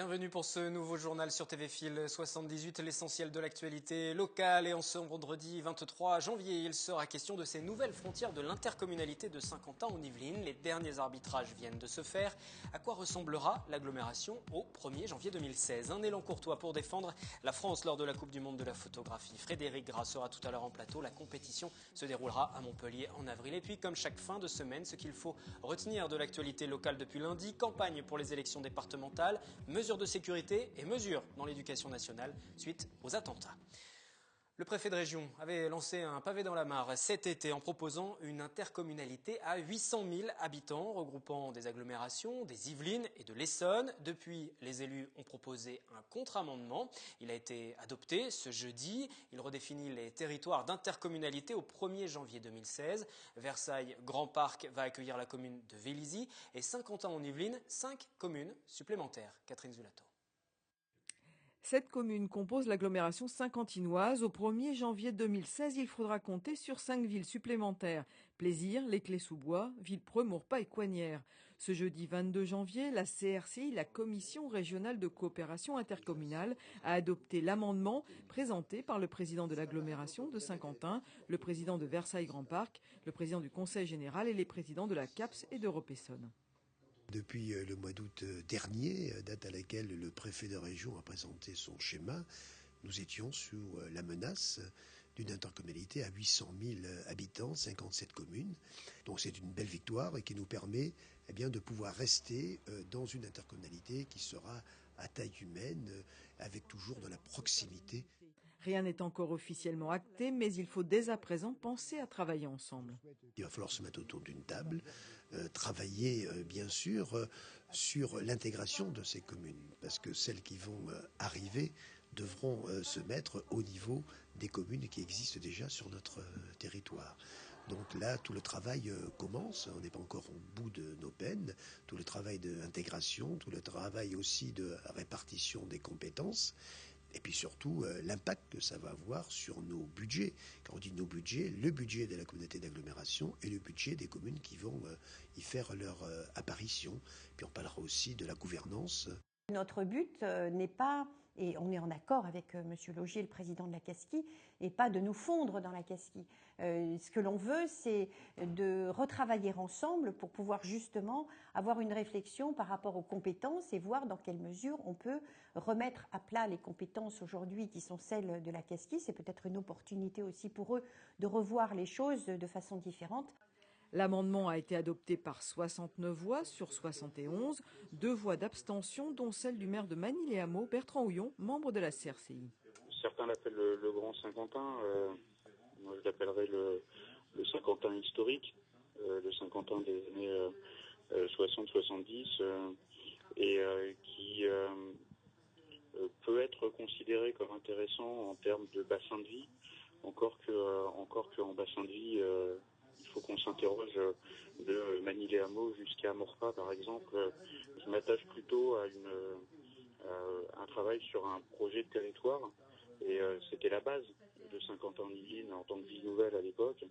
Bienvenue pour ce nouveau journal sur TV Fil 78, l'essentiel de l'actualité locale. Et en ce vendredi 23 janvier, il sera question de ces nouvelles frontières de l'intercommunalité de Saint-Quentin en Yvelines. Les derniers arbitrages viennent de se faire. À quoi ressemblera l'agglomération au 1er janvier 2016 ? Un élan courtois pour défendre la France lors de la Coupe du Monde de la photographie. Frédéric Gras sera tout à l'heure en plateau. La compétition se déroulera à Montpellier en avril. Et puis, comme chaque fin de semaine, ce qu'il faut retenir de l'actualité locale depuis lundi, campagne pour les élections départementales, mesures de sécurité et mesures dans l'éducation nationale suite aux attentats. Le préfet de région avait lancé un pavé dans la mare cet été en proposant une intercommunalité à 800 000 habitants, regroupant des agglomérations, des Yvelines et de l'Essonne. Depuis, les élus ont proposé un contre-amendement. Il a été adopté ce jeudi. Il redéfinit les territoires d'intercommunalité au 1er janvier 2016. Versailles Grand Parc va accueillir la commune de Vélizy et Saint-Quentin en Yvelines, 5 communes supplémentaires. Catherine Zulato. 7 communes composent l'agglomération saint-quentinoise. Au 1er janvier 2016, il faudra compter sur 5 villes supplémentaires. Plaisir, Les Clés-sous-Bois, Villepreux, Maurepas et Coignières. Ce jeudi 22 janvier, la CRCI, la Commission régionale de coopération intercommunale, a adopté l'amendement présenté par le président de l'agglomération de Saint-Quentin, le président de Versailles Grand Parc, le président du Conseil général et les présidents de la CAPS et d'Europe Essonne. Depuis le mois d'août dernier, date à laquelle le préfet de région a présenté son schéma, nous étions sous la menace d'une intercommunalité à 800 000 habitants, 57 communes. Donc c'est une belle victoire et qui nous permet de pouvoir rester dans une intercommunalité qui sera à taille humaine, avec toujours de la proximité. Rien n'est encore officiellement acté, mais il faut dès à présent penser à travailler ensemble. Il va falloir se mettre autour d'une table, travailler bien sûr sur l'intégration de ces communes, parce que celles qui vont arriver devront se mettre au niveau des communes qui existent déjà sur notre territoire. Donc là, tout le travail commence, on n'est pas encore au bout de nos peines, tout le travail d'intégration, tout le travail aussi de répartition des compétences, et puis surtout l'impact que ça va avoir sur nos budgets. Quand on dit nos budgets, le budget de la communauté d'agglomération et le budget des communes qui vont y faire leur apparition. Puis on parlera aussi de la gouvernance. Notre but n'est pas, et on est en accord avec M. Laugier, le président de la CASCI, et pas de nous fondre dans la CASCI. Ce que l'on veut, c'est de retravailler ensemble pour pouvoir justement avoir une réflexion par rapport aux compétences et voir dans quelle mesure on peut remettre à plat les compétences aujourd'hui qui sont celles de la CASCI. C'est peut-être une opportunité aussi pour eux de revoir les choses de façon différente. L'amendement a été adopté par 69 voix sur 71, 2 voix d'abstention, dont celle du maire de Manille-les-Hameaux, Bertrand Houillon, membre de la CRCI. Certains l'appellent le Grand Saint-Quentin, moi je l'appellerais le Saint-Quentin historique, le Saint-Quentin des années 60-70, et qui peut être considéré comme intéressant en termes de bassin de vie, encore qu'en bassin de vie, il faut qu'on s'interroge de Manille-les-Hameaux jusqu'à Maurepas, par exemple. Je m'attache plutôt à un travail sur un projet de territoire. Et c'était la base de Saint-Quentin-en-Yvelines en tant que ville nouvelle à l'époque.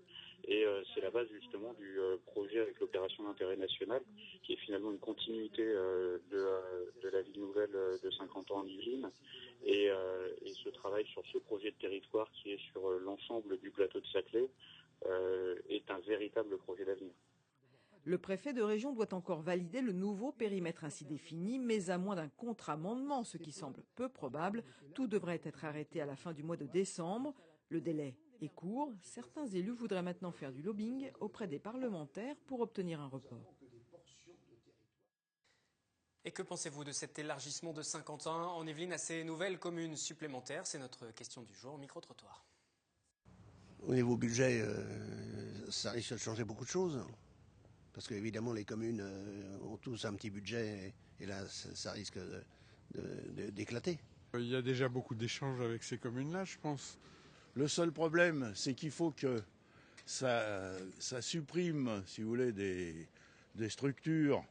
Et c'est la base justement du projet avec l'opération d'intérêt national, qui est finalement une continuité de la ville nouvelle de Saint-Quentin-en-Yvelines. Et ce travail sur ce projet de territoire qui est sur l'ensemble du plateau de Saclay est un véritable projet d'avenir. Le préfet de région doit encore valider le nouveau périmètre ainsi défini, mais à moins d'un contre-amendement, ce qui semble peu probable. Tout devrait être arrêté à la fin du mois de décembre. Le délai est court. Certains élus voudraient maintenant faire du lobbying auprès des parlementaires pour obtenir un report. Et que pensez-vous de cet élargissement de Saint-Quentin en Yvelines à ces nouvelles communes supplémentaires? C'est notre question du jour au micro-trottoir. Au niveau budget, ça risque de changer beaucoup de choses. Parce qu'évidemment, les communes ont tous un petit budget et là, ça risque d'éclater. Il y a déjà beaucoup d'échanges avec ces communes-là, je pense. Le seul problème, c'est qu'il faut que ça supprime, si vous voulez, des structures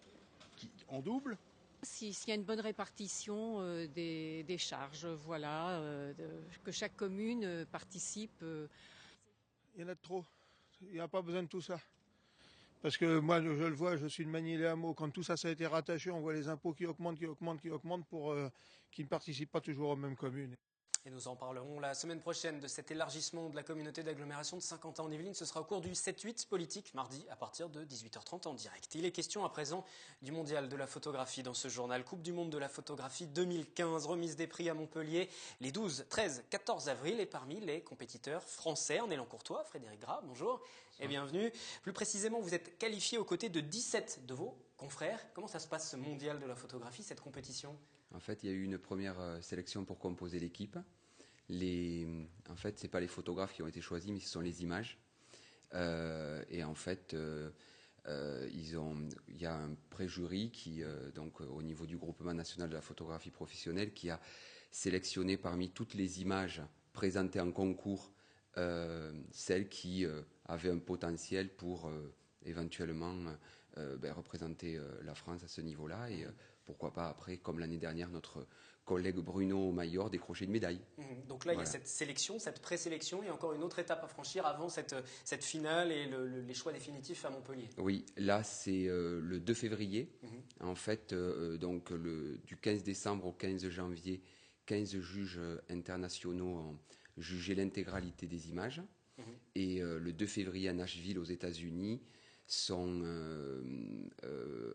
en double. S'il y a une bonne répartition des charges, voilà, que chaque commune participe. Il y en a de trop. Il n'y a pas besoin de tout ça. Parce que moi, je le vois, je suis de Magny-les-Hameaux. Quand tout ça, ça a été rattaché, on voit les impôts qui augmentent pour qui ne participent pas toujours aux mêmes communes. Et nous en parlerons la semaine prochaine de cet élargissement de la communauté d'agglomération de Saint-Quentin en Yvelines. Ce sera au cours du 7-8 politique, mardi à partir de 18h30 en direct. Il est question à présent du mondial de la photographie dans ce journal. Coupe du monde de la photographie 2015, remise des prix à Montpellier les 12, 13, 14 avril. Et parmi les compétiteurs français, en élan courtois, Frédéric Gras, bonjour et bienvenue. Plus précisément, vous êtes qualifié aux côtés de 17 de vos confrères. Comment ça se passe ce mondial de la photographie, cette compétition ? En fait, il y a eu une première sélection pour composer l'équipe. En fait, ce n'est pas les photographes qui ont été choisis, mais ce sont les images. Et en fait, il y a un préjury qui, donc, au niveau du groupement national de la photographie professionnelle, qui a sélectionné parmi toutes les images présentées en concours celles qui avaient un potentiel pour éventuellement représenter la France à ce niveau-là. Et pourquoi pas après, comme l'année dernière, notre collègue Bruno Maillor décrocher une médaille. Donc là, voilà. Il y a cette sélection, cette présélection, il y a encore une autre étape à franchir avant cette finale et les choix définitifs à Montpellier. Oui, là c'est le 2 février. En fait, donc du 15 décembre au 15 janvier, 15 juges internationaux ont jugé l'intégralité des images. Et le 2 février à Nashville, aux États-Unis, sont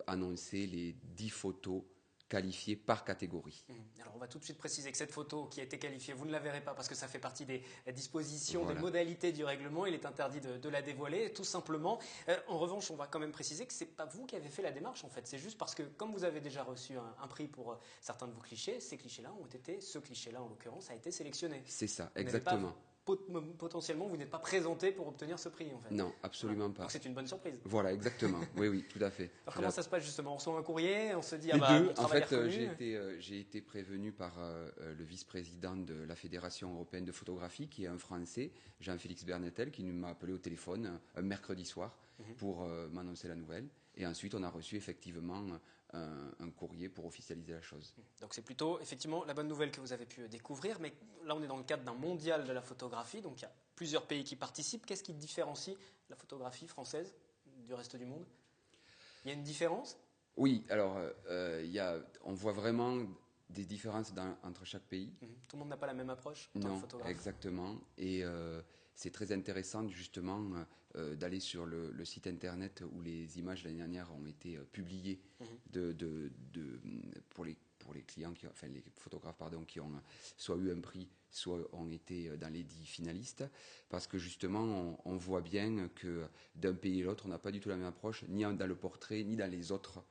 annoncées les 10 photos qualifiées par catégorie. Alors on va tout de suite préciser que cette photo qui a été qualifiée, vous ne la verrez pas parce que ça fait partie des dispositions, des modalités du règlement. Il est interdit de la dévoiler, tout simplement. En revanche, on va quand même préciser que ce n'est pas vous qui avez fait la démarche, en fait. C'est juste parce que, comme vous avez déjà reçu un prix pour certains de vos clichés, ces clichés-là ont été, ce cliché-là en l'occurrence, a été sélectionné. C'est ça, exactement. Potentiellement, vous n'êtes pas présenté pour obtenir ce prix, en fait. Non, absolument pas. Donc c'est une bonne surprise. Voilà, exactement. Oui, tout à fait. Alors comment ça se passe justement ? On reçoit un courrier, on se dit les deux. En fait, j'ai été prévenu par le vice-président de la Fédération européenne de photographie, qui est un Français, Jean-Félix Bernetel, qui m'a appelé au téléphone un mercredi soir pour m'annoncer la nouvelle. Et ensuite, on a reçu effectivement un courrier pour officialiser la chose. Donc c'est plutôt effectivement la bonne nouvelle que vous avez pu découvrir, mais là on est dans le cadre d'un mondial de la photographie, donc il y a plusieurs pays qui participent. Qu'est-ce qui différencie la photographie française du reste du monde ? Il y a une différence ? Oui, alors on voit vraiment des différences entre chaque pays. Tout le monde n'a pas la même approche en tant que photographe. Exactement. Et c'est très intéressant justement d'aller sur le site internet où les images l'année dernière ont été publiées pour les clients, les photographes qui ont soit eu un prix, soit ont été dans les 10 finalistes, parce que justement on voit bien que d'un pays à l'autre on n'a pas du tout la même approche, ni dans le portrait, ni dans les autres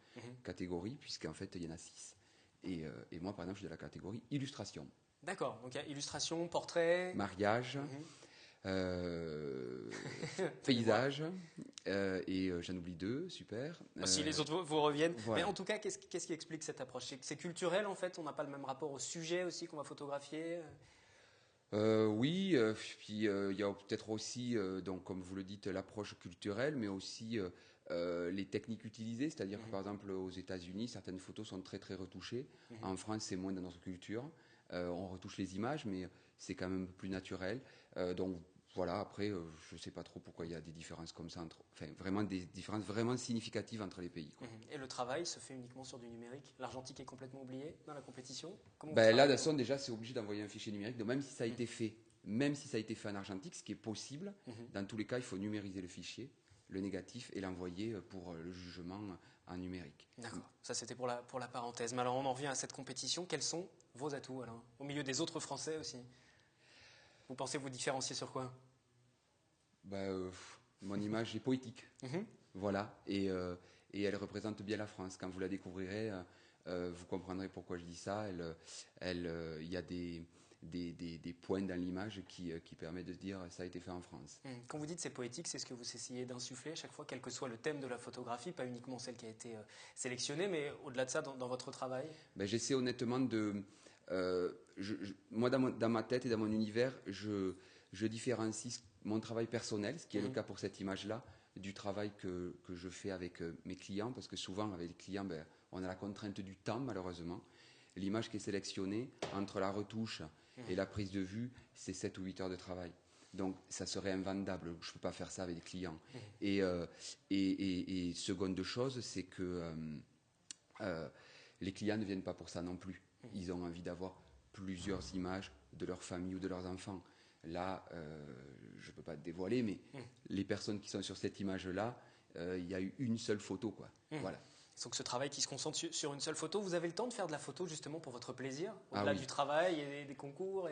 catégories, puisqu'en fait il y en a 6. Et moi par exemple je suis de la catégorie illustration. D'accord, donc il y a illustration, portrait, mariage, paysage, et j'en oublie 2, super. Si les autres vous reviennent. Voilà. Mais en tout cas, qu'est-ce qui explique cette approche ? C'est culturel en fait, on n'a pas le même rapport au sujet aussi qu'on va photographier ? Oui, puis il y a peut-être aussi, donc comme vous le dites, l'approche culturelle, mais aussi les techniques utilisées, c'est-à-dire que par exemple aux États-Unis, certaines photos sont très très retouchées. En France, c'est moins dans notre culture. On retouche les images, mais c'est quand même un peu plus naturel. Donc voilà, après, je ne sais pas trop pourquoi il y a des différences comme ça, vraiment des différences vraiment significatives entre les pays, quoi. Et le travail se fait uniquement sur du numérique ? L'argentique est complètement oublié dans la compétition ? Là, déjà, c'est obligé d'envoyer un fichier numérique, donc même si ça a été fait en argentique, ce qui est possible, dans tous les cas, il faut numériser le fichier, le négatif, et l'envoyer pour le jugement en numérique. D'accord, ça c'était pour la parenthèse. Mais alors on en revient à cette compétition. Quels sont vos atouts, Alain, au milieu des autres Français aussi ? Vous pensez vous différencier sur quoi ? Mon image est poétique, voilà, et elle représente bien la France. Quand vous la découvrirez, vous comprendrez pourquoi je dis ça. Il y a des points dans l'image qui permettent de se dire ça a été fait en France. Quand vous dites c'est poétique, c'est ce que vous essayez d'insuffler à chaque fois, quel que soit le thème de la photographie, pas uniquement celle qui a été sélectionnée, mais au-delà de ça, dans votre travail ? J'essaie honnêtement de... moi, dans ma tête et dans mon univers, je différencie mon travail personnel, ce qui est le cas pour cette image-là, du travail que je fais avec mes clients, parce que souvent, avec les clients, on a la contrainte du temps, malheureusement. L'image qui est sélectionnée, entre la retouche et la prise de vue, c'est 7 ou 8 heures de travail. Donc, ça serait invendable. Je ne peux pas faire ça avec des clients. Et seconde chose, c'est que les clients ne viennent pas pour ça non plus. Ils ont envie d'avoir plusieurs images de leur famille ou de leurs enfants. Là, je ne peux pas te dévoiler, mais les personnes qui sont sur cette image-là, il y a eu une seule photo, quoi. Voilà. Donc ce travail qui se concentre sur une seule photo, vous avez le temps de faire de la photo justement pour votre plaisir, au-delà du travail et des concours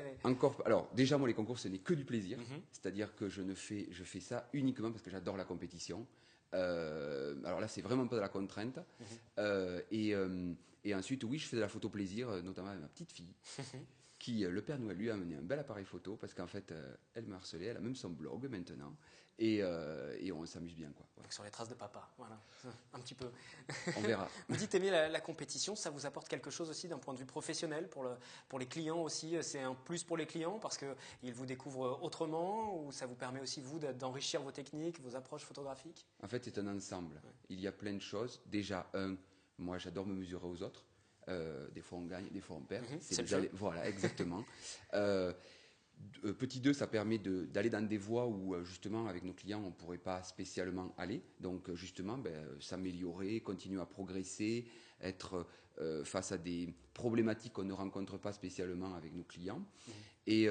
Alors déjà, moi les concours ce n'est que du plaisir, c'est-à-dire que je fais ça uniquement parce que j'adore la compétition. Alors là c'est vraiment pas de la contrainte. Et ensuite oui, je fais de la photo plaisir, notamment avec ma petite fille. Qui, le Père Noël lui a amené un bel appareil photo parce qu'en fait, elle me harcelait, elle a même son blog maintenant et on s'amuse bien, quoi. Voilà. Sur les traces de papa, voilà, un petit peu. On verra. Vous dites aimer la compétition, ça vous apporte quelque chose aussi d'un point de vue professionnel pour les clients aussi, c'est un plus pour les clients parce qu'ils vous découvrent autrement ou ça vous permet aussi vous d'enrichir vos techniques, vos approches photographiques? En fait, c'est un ensemble. Ouais. Il y a plein de choses. Déjà, moi j'adore me mesurer aux autres. Des fois on gagne, des fois on perd. C'est le jeu. Voilà, exactement. Petit 2, ça permet d'aller dans des voies où justement avec nos clients on ne pourrait pas spécialement aller. Donc justement s'améliorer, continuer à progresser, être face à des problématiques qu'on ne rencontre pas spécialement avec nos clients. Et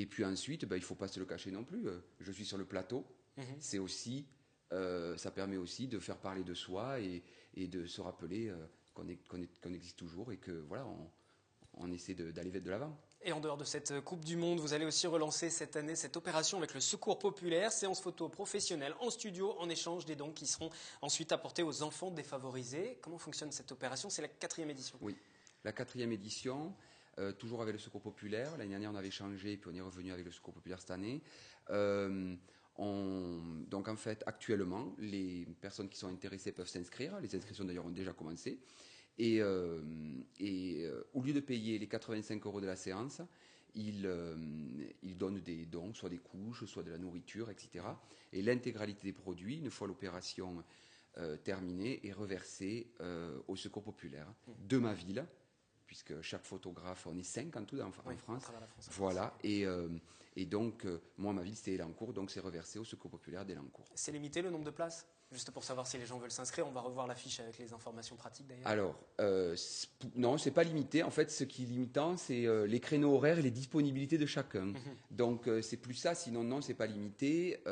puis ensuite, il ne faut pas se le cacher non plus. Je suis sur le plateau. C'est aussi, ça permet aussi de faire parler de soi et de se rappeler qu'on existe toujours et que voilà, on essaie d'aller de l'avant. Et en dehors de cette Coupe du Monde, vous allez aussi relancer cette année cette opération avec le Secours Populaire, séance photo professionnelle en studio en échange des dons qui seront ensuite apportés aux enfants défavorisés. Comment fonctionne cette opération? C'est la 4e édition. Oui, la 4e édition, toujours avec le Secours Populaire. L'année dernière, on avait changé, puis on est revenu avec le Secours Populaire cette année. Donc en fait, actuellement, les personnes qui sont intéressées peuvent s'inscrire. Les inscriptions d'ailleurs ont déjà commencé. Et au lieu de payer les 85 € de la séance, ils donnent des dons, soit des couches, soit de la nourriture, etc. Et l'intégralité des produits, une fois l'opération terminée, est reversée au Secours Populaire de ma ville, puisque chaque photographe, on est 5 en tout en France. Voilà. Et donc, moi, ma ville, c'est Elancourt, donc c'est reversé au Secours Populaire d'Elancourt. C'est limité le nombre de places? Juste pour savoir si les gens veulent s'inscrire, on va revoir l'affiche avec les informations pratiques d'ailleurs. Alors, non, c'est pas limité. En fait, ce qui est limitant, c'est les créneaux horaires et les disponibilités de chacun. Donc, c'est plus ça. Sinon, non, c'est pas limité.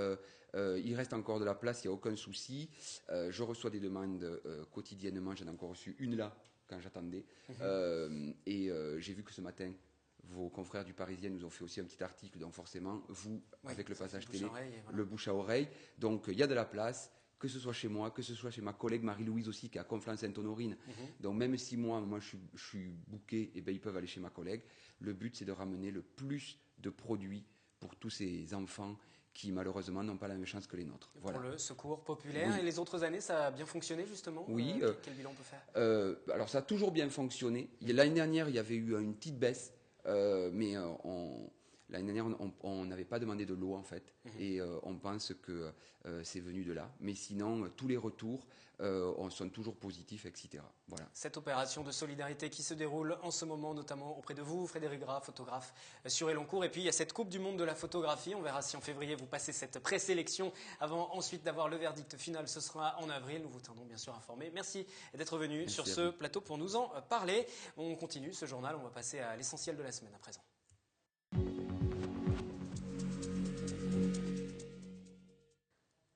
Il reste encore de la place, il n'y a aucun souci. Je reçois des demandes quotidiennement. J'en ai encore reçu une là, quand j'attendais. Et j'ai vu que ce matin, vos confrères du Parisien nous ont fait aussi un petit article. Donc, forcément, vous, avec le passage télé, le bouche à oreille. Donc, il y a de la place. Que ce soit chez moi, que ce soit chez ma collègue Marie-Louise aussi, qui est à Conflans-Sainte-Honorine. Donc même si moi je suis booké, et ils peuvent aller chez ma collègue. Le but, c'est de ramener le plus de produits pour tous ces enfants qui, malheureusement, n'ont pas la même chance que les nôtres. Voilà. Pour le Secours Populaire. Et les autres années, ça a bien fonctionné, justement? Oui. Quel bilan on peut faire? Alors, ça a toujours bien fonctionné. L'année dernière, il y avait eu une petite baisse, mais l'année dernière, on n'avait pas demandé de lot, en fait, et on pense que c'est venu de là. Mais sinon, tous les retours sont toujours positifs, etc. Voilà. Cette opération de solidarité qui se déroule en ce moment, notamment auprès de vous, Frédéric Gras, photographe sur Elancourt. Et puis, il y a cette Coupe du Monde de la photographie. On verra si en février, vous passez cette présélection avant ensuite d'avoir le verdict final. Ce sera en avril. Nous vous tiendrons bien sûr informés. Merci d'être venu sur ce plateau pour nous en parler. On continue ce journal. On va passer à l'essentiel de la semaine à présent.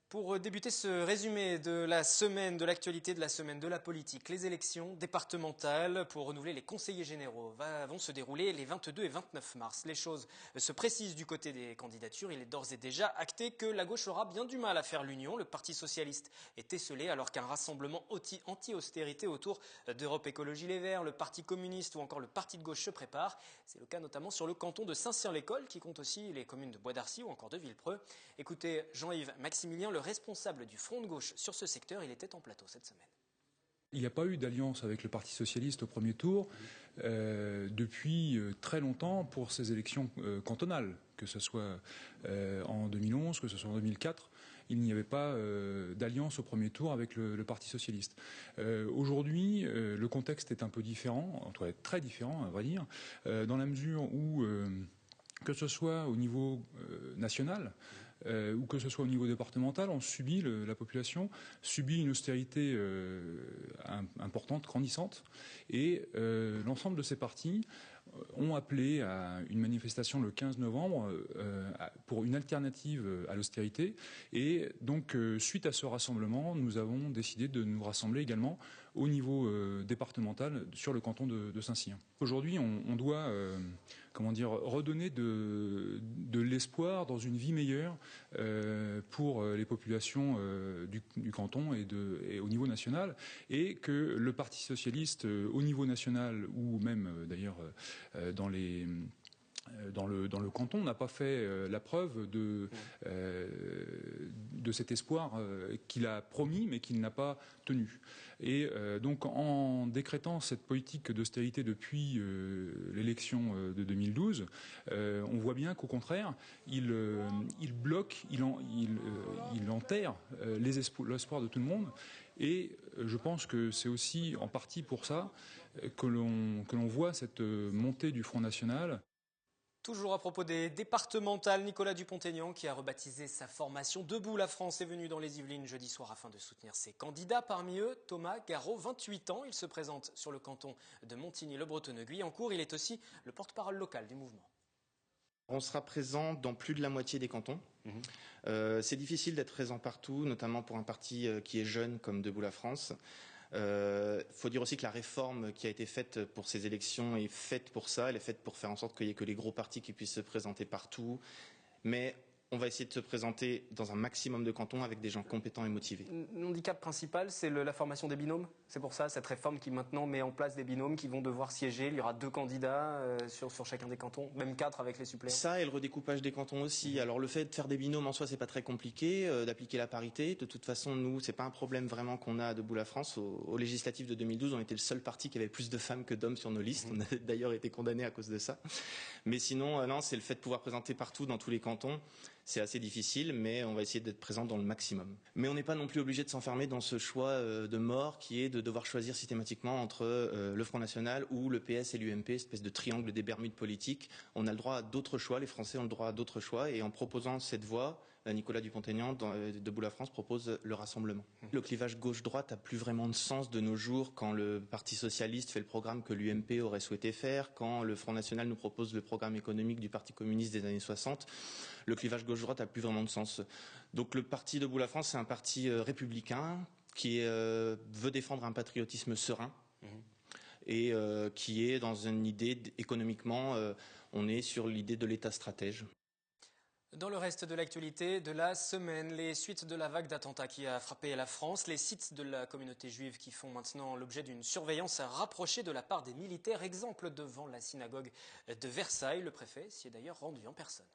Pour débuter ce résumé de la semaine, de l'actualité de la semaine de la politique, les élections départementales pour renouveler les conseillers généraux vont se dérouler les 22 et 29 mars. Les choses se précisent du côté des candidatures. Il est d'ores et déjà acté que la gauche aura bien du mal à faire l'union. Le Parti socialiste est esseulé alors qu'un rassemblement anti-austérité autour d'Europe Écologie Les Verts, le Parti communiste ou encore le Parti de gauche se prépare. C'est le cas notamment sur le canton de Saint-Cyr-l'École qui compte aussi les communes de Bois d'Arcy ou encore de Villepreux. Écoutez Jean-Yves Maximilien, le responsable du Front de gauche sur ce secteur, il était en plateau cette semaine. Il n'y a pas eu d'alliance avec le Parti socialiste au premier tour depuis très longtemps pour ces élections cantonales, que ce soit en 2011, que ce soit en 2004. Il n'y avait pas d'alliance au premier tour avec le Parti socialiste. Aujourd'hui, le contexte est un peu différent, en tout cas très différent, à vrai dire, dans la mesure où que ce soit au niveau national, ou que ce soit au niveau départemental, la population subit une austérité importante, grandissante, et l'ensemble de ces partis ont appelé à une manifestation le 15 novembre pour une alternative à l'austérité. Et donc, suite à ce rassemblement, nous avons décidé de nous rassembler également au niveau départemental sur le canton de Saint-Cyr. Aujourd'hui, on doit redonner de l'espoir dans une vie meilleure pour les populations du canton et au niveau national, et que le Parti socialiste au niveau national ou même d'ailleurs dans le canton n'a pas fait la preuve de cet espoir qu'il a promis mais qu'il n'a pas tenu. Et donc en décrétant cette politique d'austérité depuis l'élection de 2012, on voit bien qu'au contraire, il bloque, il enterre l'espoir de tout le monde. Et je pense que c'est aussi en partie pour ça que l'on voit cette montée du Front National. Toujours à propos des départementales, Nicolas Dupont-Aignan, qui a rebaptisé sa formation Debout la France, est venu dans les Yvelines jeudi soir afin de soutenir ses candidats. Parmi eux, Thomas Garot, 28 ans. Il se présente sur le canton de Montigny-le-Bretonneux-Guyancourt. Il est aussi le porte-parole local du mouvement. On sera présent dans plus de la moitié des cantons. C'est difficile d'être présent partout, notamment pour un parti qui est jeune comme Debout la France. Faut dire aussi que la réforme qui a été faite pour ces élections est faite pour ça. Elle est faite pour faire en sorte qu'il n'y ait que les gros partis qui puissent se présenter partout. Mais on va essayer de se présenter dans un maximum de cantons avec des gens compétents et motivés. L'handicap principal, c'est la formation des binômes. C'est pour ça, cette réforme qui maintenant met en place des binômes qui vont devoir siéger. Il y aura 2 candidats sur chacun des cantons, même 4 avec les suppléants. Ça et le redécoupage des cantons aussi. Alors le fait de faire des binômes en soi, c'est pas très compliqué, d'appliquer la parité. De toute façon, nous, c'est pas un problème vraiment qu'on a à Debout la France. Au législatif de 2012, on était le seul parti qui avait plus de femmes que d'hommes sur nos listes. On a d'ailleurs été condamnés à cause de ça. Mais sinon, non, c'est le fait de pouvoir présenter partout dans tous les cantons. C'est assez difficile, mais on va essayer d'être présent dans le maximum. Mais on n'est pas non plus obligé de s'enfermer dans ce choix de mort qui est de devoir choisir systématiquement entre le Front National ou le PS et l'UMP, espèce de triangle des Bermudes politiques. On a le droit à d'autres choix, les Français ont le droit à d'autres choix, et en proposant cette voie, Nicolas Dupont-Aignan, Debout la France, propose le rassemblement. Le clivage gauche-droite n'a plus vraiment de sens de nos jours quand le Parti socialiste fait le programme que l'UMP aurait souhaité faire, quand le Front National nous propose le programme économique du Parti communiste des années 60. Le clivage gauche-droite n'a plus vraiment de sens. Donc le Parti Debout la France, c'est un parti républicain qui veut défendre un patriotisme serein et qui est dans une idée économiquement, on est sur l'idée de l'État stratège. Dans le reste de l'actualité de la semaine, les suites de la vague d'attentats qui a frappé la France, les sites de la communauté juive qui font maintenant l'objet d'une surveillance rapprochée de la part des militaires, exemple devant la synagogue de Versailles. Le préfet s'y est d'ailleurs rendu en personne.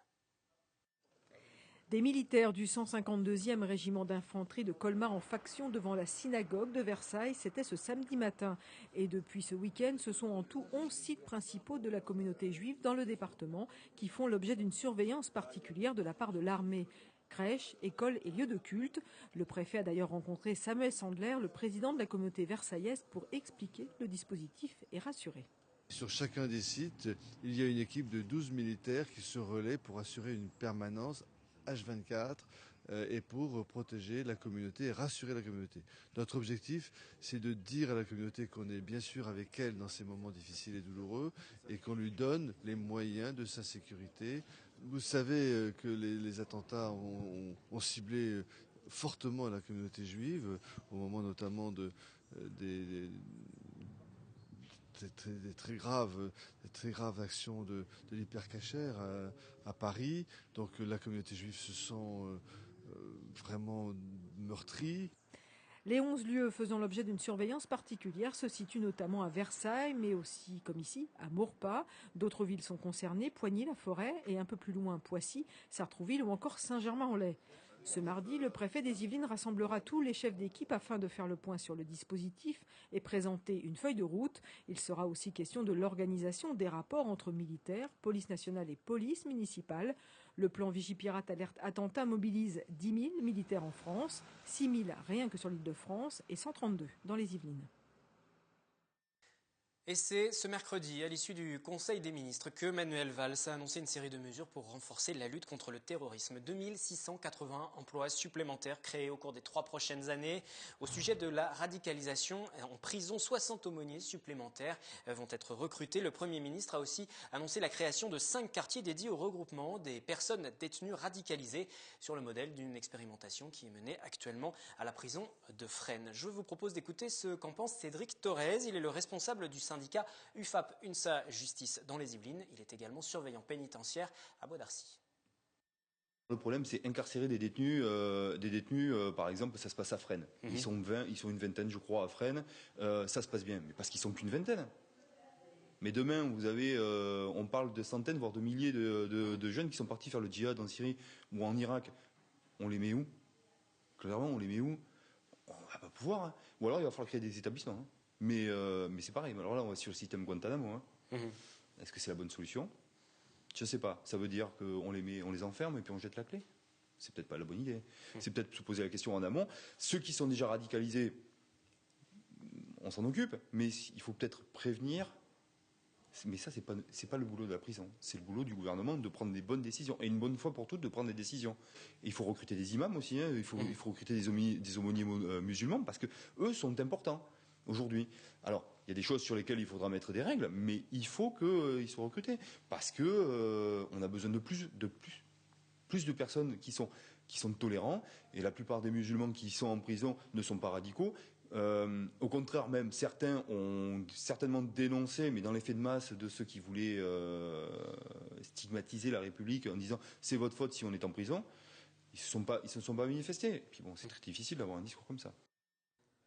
Des militaires du 152e régiment d'infanterie de Colmar en faction devant la synagogue de Versailles, c'était ce samedi matin. Et depuis ce week-end, ce sont en tout 11 sites principaux de la communauté juive dans le département qui font l'objet d'une surveillance particulière de la part de l'armée. Crèches, écoles et lieux de culte. Le préfet a d'ailleurs rencontré Samuel Sandler, le président de la communauté versaillaise, pour expliquer le dispositif et rassurer. Sur chacun des sites, il y a une équipe de 12 militaires qui se relaient pour assurer une permanence H24 et pour protéger la communauté et rassurer la communauté. Notre objectif, c'est de dire à la communauté qu'on est bien sûr avec elle dans ces moments difficiles et douloureux et qu'on lui donne les moyens de sa sécurité. Vous savez que les attentats ont ciblé fortement la communauté juive, au moment notamment des très graves actions de l'hypercachère à Paris. Donc la communauté juive se sent vraiment meurtrie. Les 11 lieux faisant l'objet d'une surveillance particulière se situent notamment à Versailles, mais aussi, comme ici, à Maurepas. D'autres villes sont concernées, Poigny-la-Forêt et un peu plus loin, Poissy, Sartrouville ou encore Saint-Germain-en-Laye. Ce mardi, le préfet des Yvelines rassemblera tous les chefs d'équipe afin de faire le point sur le dispositif et présenter une feuille de route. Il sera aussi question de l'organisation des rapports entre militaires, police nationale et police municipale. Le plan Vigipirate Alerte Attentat mobilise 10 000 militaires en France, 6 000 rien que sur l'Île-de-France et 132 dans les Yvelines. Et c'est ce mercredi, à l'issue du Conseil des ministres, que Manuel Valls a annoncé une série de mesures pour renforcer la lutte contre le terrorisme. 2680 emplois supplémentaires créés au cours des 3 prochaines années. Au sujet de la radicalisation en prison, 60 aumôniers supplémentaires vont être recrutés. Le Premier ministre a aussi annoncé la création de 5 quartiers dédiés au regroupement des personnes détenues radicalisées sur le modèle d'une expérimentation qui est menée actuellement à la prison de Fresnes. Je vous propose d'écouter ce qu'en pense Cédric Thorez. Il est le responsable du syndicat UFAP UNSA Justice dans les Yvelines. Il est également surveillant pénitentiaire à Bois d'Arcy. Le problème, c'est incarcérer des détenus. Par exemple, ça se passe à Fresnes. Ils sont 20, ils sont une vingtaine, je crois, à Fresnes. Ça se passe bien, mais parce qu'ils sont qu'une vingtaine. Mais demain, vous avez, on parle de centaines, voire de milliers de jeunes qui sont partis faire le djihad en Syrie ou en Irak. On les met où? Clairement, on les met où? On va pas pouvoir. Hein. Ou alors, il va falloir créer des établissements. Hein. Mais c'est pareil. Alors là, on va sur le système Guantanamo. Hein. Est-ce que c'est la bonne solution? Je ne sais pas. Ça veut dire qu'on les enferme et puis on jette la clé. C'est peut-être pas la bonne idée. C'est peut-être se poser la question en amont. Ceux qui sont déjà radicalisés, on s'en occupe. Mais il faut peut-être prévenir. Mais ça, c'est pas le boulot de la prison. C'est le boulot du gouvernement de prendre des bonnes décisions. Et une bonne fois pour toutes, de prendre des décisions. Et il faut recruter des imams aussi. Hein. Il faut recruter des aumôniers musulmans parce que eux sont importants aujourd'hui. Alors, il y a des choses sur lesquelles il faudra mettre des règles, mais il faut qu'ils soient recrutés. Parce que on a besoin de plus de personnes qui sont tolérants. Et la plupart des musulmans qui sont en prison ne sont pas radicaux. Au contraire, même certains ont certainement dénoncé, mais dans l'effet de masse, de ceux qui voulaient stigmatiser la République en disant c'est votre faute si on est en prison. Ils se sont pas manifestés. Et puis bon, c'est très difficile d'avoir un discours comme ça.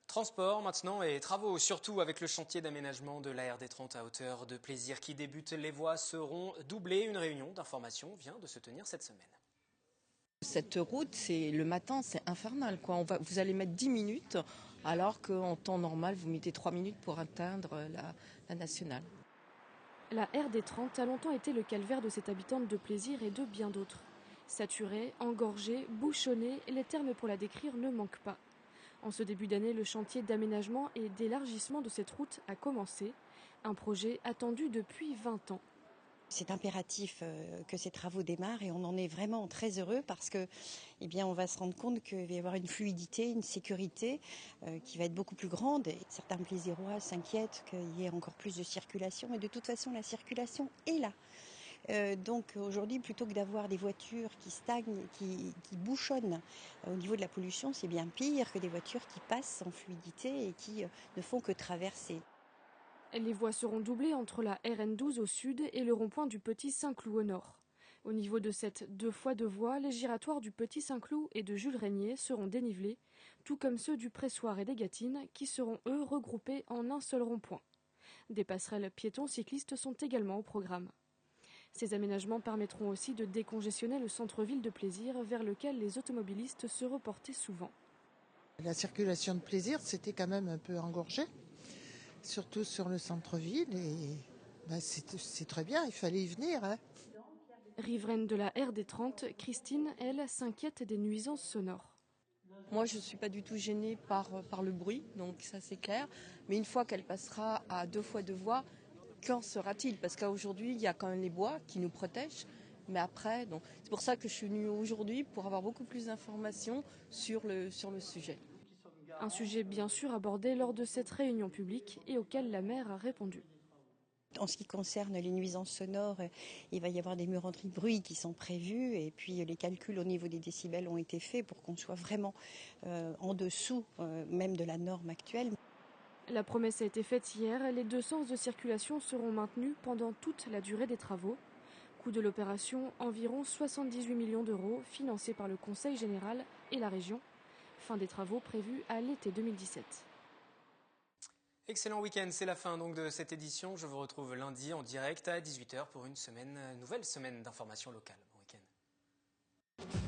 Transport maintenant et travaux, surtout avec le chantier d'aménagement de la RD30 à hauteur de Plaisir qui débute. Les voies seront doublées. Une réunion d'information vient de se tenir cette semaine. Cette route, le matin, c'est infernal, quoi. Vous allez mettre 10 minutes, alors qu'en temps normal, vous mettez 3 minutes pour atteindre la nationale. La RD30 a longtemps été le calvaire de cette habitante de Plaisir et de bien d'autres. Saturée, engorgée, bouchonnée, les termes pour la décrire ne manquent pas. En ce début d'année, le chantier d'aménagement et d'élargissement de cette route a commencé. Un projet attendu depuis 20 ans. C'est impératif que ces travaux démarrent et on en est vraiment très heureux parce que, on va se rendre compte qu'il va y avoir une fluidité, une sécurité qui va être beaucoup plus grande. Et certains Plaisirois s'inquiètent qu'il y ait encore plus de circulation, mais de toute façon, la circulation est là. Donc aujourd'hui, plutôt que d'avoir des voitures qui stagnent, qui bouchonnent au niveau de la pollution, c'est bien pire que des voitures qui passent en fluidité et qui ne font que traverser. Les voies seront doublées entre la RN12 au sud et le rond-point du Petit Saint-Cloud au nord. Au niveau de cette 2 fois 2 voies, les giratoires du Petit Saint-Cloud et de Jules Régnier seront dénivelés, tout comme ceux du Pressoir et des Gâtines, qui seront eux regroupés en un seul rond-point. Des passerelles piétons-cyclistes sont également au programme. Ces aménagements permettront aussi de décongestionner le centre-ville de Plaisir vers lequel les automobilistes se reportaient souvent. La circulation de Plaisir, c'était quand même un peu engorgé, surtout sur le centre-ville. Et c'est très bien, il fallait y venir. Hein. Riveraine de la RD30, Christine, elle, s'inquiète des nuisances sonores. Moi, je ne suis pas du tout gênée par le bruit, donc ça c'est clair. Mais une fois qu'elle passera à 2 fois 2 voies, qu'en sera-t-il? Parce qu'aujourd'hui, il y a quand même les bois qui nous protègent. Mais après, c'est pour ça que je suis venue aujourd'hui pour avoir beaucoup plus d'informations sur le sujet. Un sujet bien sûr abordé lors de cette réunion publique et auquel la maire a répondu. En ce qui concerne les nuisances sonores, il va y avoir des murs anti-bruit qui sont prévus et puis les calculs au niveau des décibels ont été faits pour qu'on soit vraiment en dessous même de la norme actuelle. La promesse a été faite hier, les 2 sens de circulation seront maintenus pendant toute la durée des travaux. Coût de l'opération, environ 78 millions d'euros, financés par le Conseil général et la région. Fin des travaux prévus à l'été 2017. Excellent week-end, c'est la fin donc de cette édition. Je vous retrouve lundi en direct à 18h pour une nouvelle semaine d'information locale. Bon week-end.